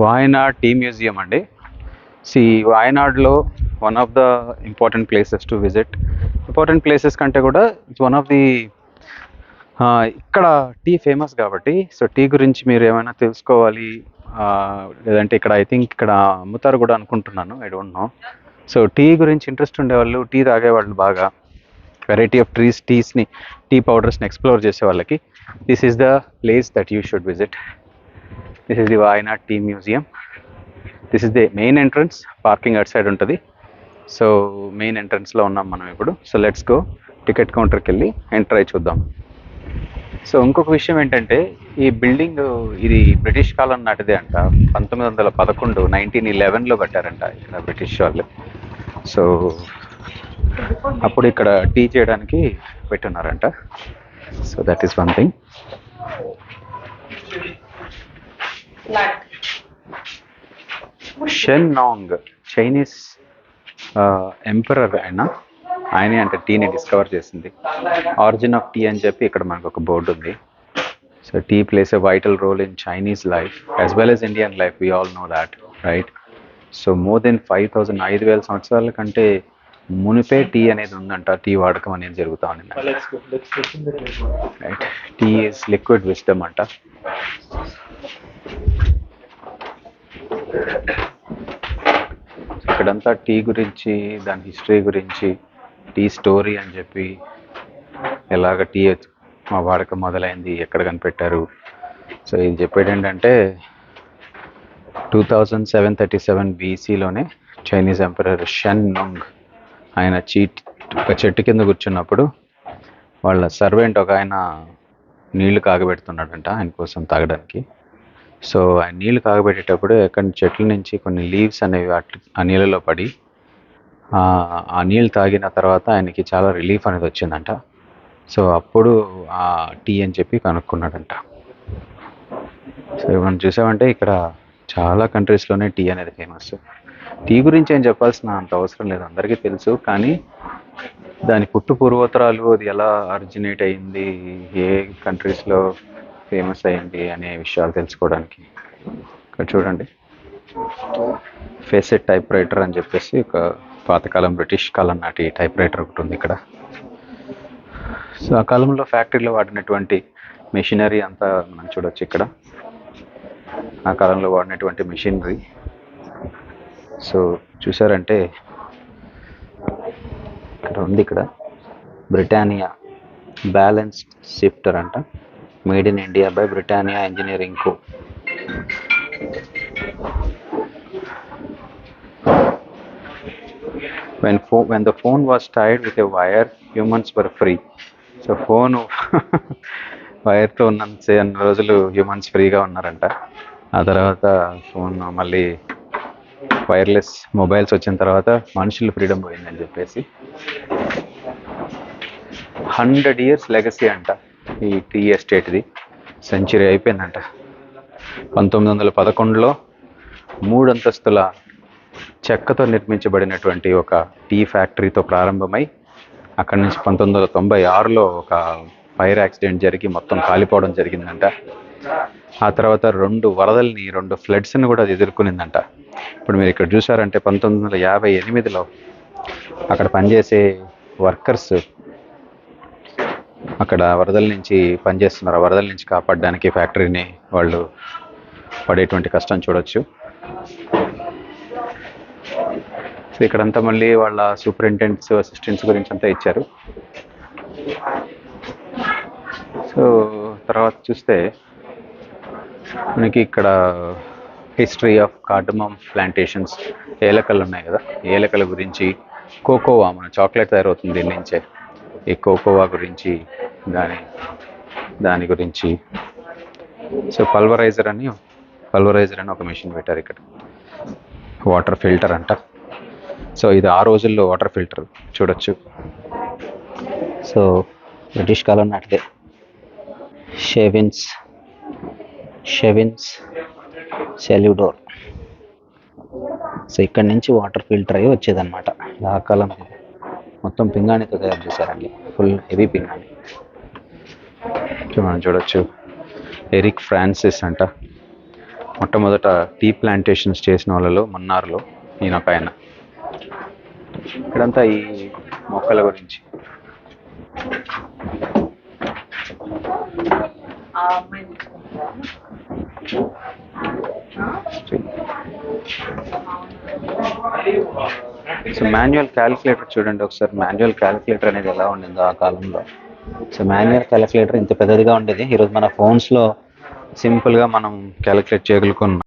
Wayanad Tea Museum అండి. వాయనాడ్లో one of the important places to visit. Important places కంటే కూడా ఇట్స్ వన్ ఆఫ్ ది ఇక్కడ tea famous కాబట్టి, సో టీ గురించి మీరు ఏమైనా తెలుసుకోవాలి లేదంటే ఇక్కడ ఐ థింక్ ఇక్కడ అమ్ముతారు కూడా అనుకుంటున్నాను, I don't know. So tea గురించి ఇంట్రెస్ట్ ఉండేవాళ్ళు, టీ తాగేవాళ్ళు, బాగా వెరైటీ ఆఫ్ టీస్ని టీ పౌడర్స్ని ఎక్స్ప్లోర్ చేసే వాళ్ళకి this is the place that you should visit. This is the Wayanad tea museum. This is the main entrance. Parking అటు సైడ్ ఉంటుంది. సో మెయిన్ ఎంట్రన్స్లో ఉన్నాం మనం ఇప్పుడు. So let's go. టికెట్ కౌంటర్కి వెళ్ళి ఎంటర్ అయి చూద్దాం. సో ఇంకొక విషయం ఏంటంటే, ఈ బిల్డింగ్ ఇది బ్రిటిష్ కాలం నాటిదే అంట. 1911 1911లో కట్టారంట ఇక్కడ బ్రిటిష్ వాళ్ళు. సో అప్పుడు ఇక్కడ టీ చేయడానికి పెట్టున్నారంట. So that is one thing. Shen Nong Chinese emperor ఆయనే అంటే టీని డిస్కవర్ చేసింది. ఆరిజిన్ ఆఫ్ టీ అని చెప్పి ఇక్కడ మనకు ఒక బోర్డు ఉంది. So tea plays a vital role in Chinese life as well as Indian life. We all know that, right? So more than 5,000 సంవత్సరాల కంటే మునిపే టీ అనేది ఉందంట. టీ వాడకం అనేది జరుగుతూ ఉంది. Right, tea is liquid wisdom అంట. ఇక్కడంతా టీ గురించి, దాని హిస్టరీ గురించి, టీ స్టోరీ అని చెప్పి, ఎలాగ టీ మా వాడకం మొదలైంది, ఎక్కడ కనిపెట్టారు. సో ఇది చెప్పేది ఏంటంటే 2737 BCలోనే చైనీస్ ఎంపరర్ షెన్ నొంగ్ ఆయన ఒక చెట్టు కింద కూర్చున్నప్పుడు వాళ్ళ సర్వెంట్ ఒక ఆయన నీళ్లు కాగబెడుతున్నాడంట ఆయన కోసం తాగడానికి. సో ఆ నీళ్లు కాగబెట్టేటప్పుడు ఎక్కడి చెట్ల నుంచి కొన్ని లీవ్స్ అనేవి ఆ నీళ్ళలో పడి ఆ నీళ్ళు తాగిన తర్వాత ఆయనకి చాలా రిలీఫ్ అనేది వచ్చిందంట. సో అప్పుడు ఆ టీ అని చెప్పి కనుక్కున్నాడంట. సో మనం చూసామంటే ఇక్కడ చాలా కంట్రీస్లోనే టీ అనేది ఫేమస్. టీ గురించి ఏం చెప్పాల్సిన అంత అవసరం లేదు, అందరికీ తెలుసు. కానీ దాని పుట్టు పూర్వోత్తరాలు, అది ఎలా ఆరిజినేట్ అయింది, ఏ కంట్రీస్లో ఫేమస్ అయింది అనే విషయాలు తెలుసుకోవడానికి ఇక్కడ చూడండి. ఫేసెట్ టైప్ రైటర్ అని చెప్పేసి ఒక పాతకాలం బ్రిటిష్ కాలం నాటి టైప్ రైటర్ ఒకటి ఉంది ఇక్కడ. సో ఆ కాలంలో ఫ్యాక్టరీలో వాడినటువంటి మెషినరీ అంతా మనం చూడొచ్చు ఇక్కడ. ఆ కాలంలో వాడినటువంటి మెషినరీ. సో చూసారంటే ఇక్కడ ఉంది, ఇక్కడ బ్రిటానియా బ్యాలెన్స్డ్ షిఫ్టర్ అంట. Made in India by Britannia engineering co. When the phone was tied with a wire, humans were free. So phone వైర్తో ఉన్నంత రోజులు హ్యూమన్స్ ఫ్రీగా ఉన్నారంట. ఆ తర్వాత ఫోన్ మళ్ళీ వైర్లెస్ మొబైల్స్ వచ్చిన తర్వాత మనుషులు ఫ్రీడమ్ పోయిందని చెప్పేసి 100 years లెగసీ అంట ఈ టీ ఎస్టేట్ది. సెంచరీ అయిపోయిందంట. 1911లో 3 అంతస్తుల చెక్కతో నిర్మించబడినటువంటి ఒక టీ ఫ్యాక్టరీతో ప్రారంభమై అక్కడి నుంచి 1996లో ఒక ఫైర్ యాక్సిడెంట్ జరిగి మొత్తం కాలిపోవడం జరిగిందంట. ఆ తర్వాత 2 ఫ్లడ్స్ని కూడా అది ఎదుర్కొనిందంట. ఇప్పుడు మీరు ఇక్కడ చూసారంటే 1958లో అక్కడ పనిచేసే వర్కర్స్ అక్కడ వరదల నుంచి పనిచేస్తున్నారు. ఆ వరదల నుంచి కాపాడడానికి ఫ్యాక్టరీని వాళ్ళు పడేటువంటి కష్టం చూడొచ్చు. సో ఇక్కడంతా మళ్ళీ వాళ్ళ సూపరింటెండెంట్స్, అసిస్టెంట్స్ గురించి అంతా ఇచ్చారు. సో తర్వాత చూస్తే మనకి ఇక్కడ హిస్టరీ ఆఫ్ కార్డమమ్ ప్లాంటేషన్స్, ఏలకలు ఉన్నాయి కదా, ఏలకల గురించి, కోకోవా, మన చాక్లెట్ తయారవుతుంది దీని నుంచే, ఈ కోకోవా గురించి, దాని గురించి. సో పల్వరైజర్ అని ఒక మెషిన్ పెట్టారు ఇక్కడ. వాటర్ ఫిల్టర్ అంట. సో ఇది ఆ రోజుల్లో వాటర్ ఫిల్టర్ చూడొచ్చు. సో బ్రిటిష్ కాలం నాటిదే. షెవిన్స్ సెల్యూడోర్. సో ఇక్కడి నుంచి వాటర్ ఫిల్టర్ అయ్యి వచ్చేదన్నమాట. ఆ కాలం మొత్తం పింగాణితో తయారు చేశారండి, ఫుల్ హెవీ పింగాణి. మనం చూడొచ్చు. ఎరిక్ ఫ్రాన్సిస్ అంట మొట్టమొదట టీ ప్లాంటేషన్స్ చేసిన వాళ్ళలో మన్నార్లో ఈయన ఒక ఆయన. ఇక్కడంతా ఈ మొక్కల గురించి. సో మాన్యువల్ క్యాలిక్యులేటర్ చూడండి ఒకసారి. మాన్యువల్ క్యాలిక్యులేటర్ అనేది ఎలా ఉండిందో ఆ కాలంలో. సో మాన్యువల్ క్యాలిక్యులేటర్ ఇంత పెద్దదిగా ఉండేది. ఈరోజు మన ఫోన్స్లో సింపుల్గా మనం క్యాలిక్యులేట్ చేయగలుగుతున్నాం.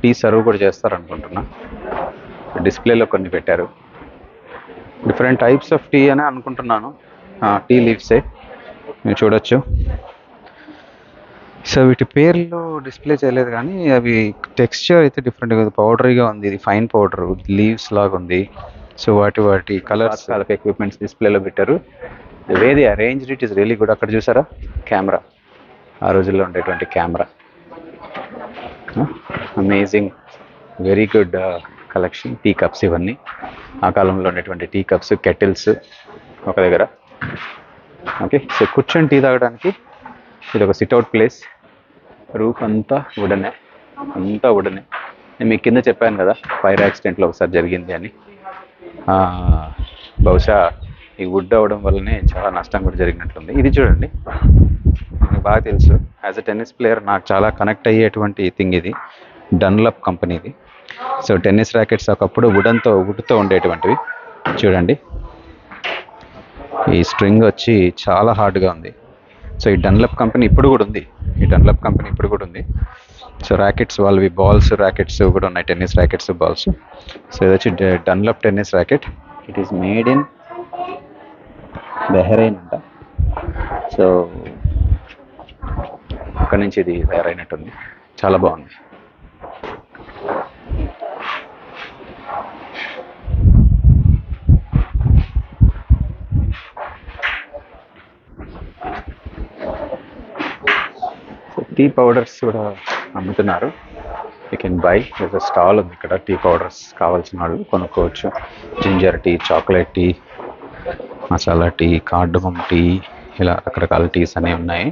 టీ సర్వ్ కూడా చేస్తారు అనుకుంటున్నా. డిస్ప్లేలో కొన్ని పెట్టారు. డిఫరెంట్ టైప్స్ ఆఫ్ టీ అని అనుకుంటున్నాను. టీ లీవ్సే మీరు చూడొచ్చు. సో వీటి పేర్లు డిస్ప్లే చేయలేదు కానీ అవి టెక్స్చర్ అయితే డిఫరెంట్గా ఉంది. పౌడరీగా ఉంది, ఇది ఫైన్ పౌడర్, లీవ్స్ లాగా ఉంది. సో వాటి కలర్స్ ఎక్విప్మెంట్స్ డిస్ప్లేలో పెట్టారు. The way they arranged it is really good. అక్కడ చూసారా కెమెరా, ఆ రోజుల్లో ఉండేటువంటి camera. Amazing, very good collection. Tea cups ఇవన్నీ ఆ కాలంలో ఉండేటువంటి టీ కప్స్, కెటిల్స్ ఒక దగ్గర. ఓకే, సో కూర్చొని టీ తాగడానికి ఇది ఒక సిట్అవుట్ ప్లేస్. రూఫ్ అంతా వుడనే, అంతా వుడనే. నేను మీకు కింద చెప్పాను కదా ఫైర్ యాక్సిడెంట్లో ఒకసారి జరిగింది అని. బహుశా ఈ వుడ్ అవ్వడం వల్లనే చాలా నష్టం కూడా జరిగినట్లుంది. ఇది చూడండి, నాకు బాగా తెలుసు. యాజ్ అ టెన్నిస్ ప్లేయర్ నాకు చాలా కనెక్ట్ అయ్యేటువంటి థింగ్ ఇది. డన్లప్ కంపెనీది. సో టెన్నిస్ ర్యాకెట్స్ ఒకప్పుడు వుడ్తో ఉండేటువంటివి. చూడండి, ఈ స్ట్రింగ్ వచ్చి చాలా హార్డ్గా ఉంది. సో ఈ డన్లప్ కంపెనీ ఇప్పుడు కూడా ఉంది. సో ర్యాకెట్స్ వాళ్ళవి, బాల్స్, ర్యాకెట్స్ కూడా ఉన్నాయి, టెన్నిస్ ర్యాకెట్స్, బాల్స్. సో ఇది వచ్చి Dunlop tennis racket. It is made in Bahrain అంట. సో అక్కడి నుంచి ఇది తయారైనట్టుంది. చాలా బాగుంది. టీ పౌడర్స్ కూడా అమ్ముతున్నారు. You can buy. ఒక స్టాల్ ఉంది ఇక్కడ. టీ పౌడర్స్ కావాల్సిన వాళ్ళు కొనుక్కోవచ్చు. Ginger tea, chocolate tea, masala tea, cardamom tea, ఇలా రకరకాల టీస్ అనేవి ఉన్నాయి.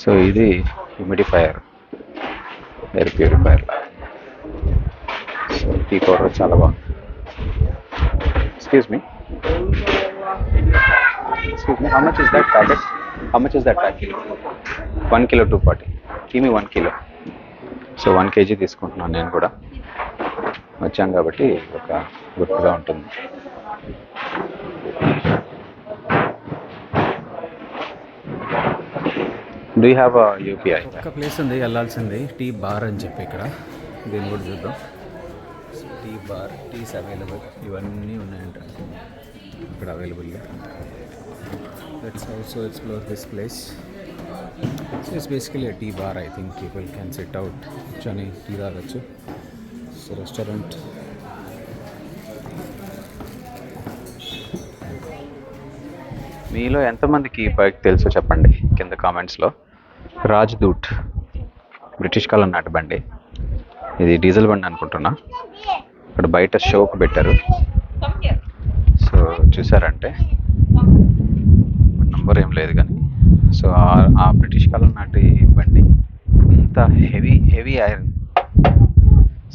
సో ఇది humidifier, air purifier. So tea powder చాలా బాగుంది. Excuse me, how much is that packet? How much is that packet? 1 kilo 240. Give me 1 kilo. So 1 kg తీసుకుంటున్నాను నేను కూడా. వచ్చాం కాబట్టి ఒక గుర్తుగా ఉంటుంది. Do you have UPI? ఒక ప్లేస్ ఉంది వెళ్ళాల్సింది, టీ బార్ అని చెప్పి. ఇక్కడ దీన్ని కూడా చూద్దాం. టీ బార్, టీస్ అవైలబుల్, ఇవన్నీ ఉన్నాయంట ఇక్కడ అవైలబుల్గా. Let's also explore this place. So it's basically a tea bar. I think people can sit out, కూర్చొని టీ తాగొచ్చు. So restaurant. మీలో ఎంతమందికి బైక్ తెలుసో చెప్పండి కింద కామెంట్స్లో. రాజ్దూట్ బ్రిటిష్ కాలం నాటి బండి. ఇది డీజిల్ బండి అనుకుంటున్నా. ఇక్కడ బయట షోకు పెట్టారు. సో చూసారంటే నంబర్ ఏం లేదు కానీ, సో ఆ బ్రిటిష్ కాలం నాటి బండి అంత హెవీ ఐరన్,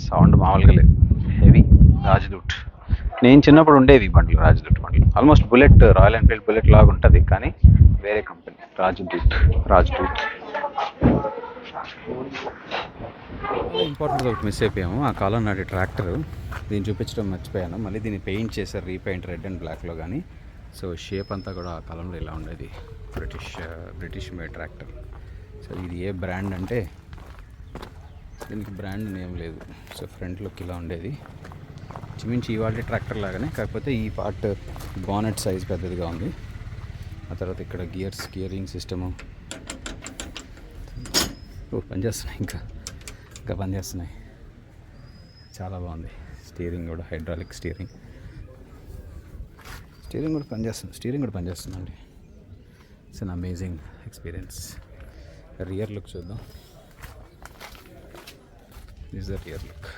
సౌండ్ మామూలుగా లేదు, హెవీ. రాజ్దూట్. నేను చిన్నప్పుడు ఉండేవి బండ్లు, రాజ్దూట్ బండ్లు. Almost bullet, royal Enfield bullet లాగా ఉంటుంది కానీ వేరే కంపెనీ. రాజ్దూట్. ఇంపార్టెంట్ ఒకటి మిస్ అయిపోయాము. ఆ కాలం నాటి ట్రాక్టర్, దీన్ని చూపించడం మర్చిపోయాను. మళ్ళీ దీన్ని పెయింట్ చేశారు, రీపెయింట్ రెడ్ అండ్ బ్లాక్లో. కానీ సో షేప్ అంతా కూడా ఆ కాలంలో ఇలా ఉండేది. British made tractor. సో ఇది ఏ బ్రాండ్ అంటే దీనికి బ్రాండ్ నేమ్ లేదు. సో ఫ్రంట్ లుక్ ఇలా ఉండేది. ఇంచుమించు ఇవాళ ట్రాక్టర్ లాగానే, కాకపోతే ఈ పార్ట్ బానెట్ సైజ్ పెద్దదిగా ఉంది. ఆ తర్వాత ఇక్కడ గియరింగ్ సిస్టము పనిచేస్తున్నాయి, ఇంకా పనిచేస్తున్నాయి. చాలా బాగుంది. స్టీరింగ్ కూడా హైడ్రాలిక్ స్టీరింగ్ కూడా పనిచేస్తుందండి. It's an amazing experience. Rear look చూద్దాం. This the rear look.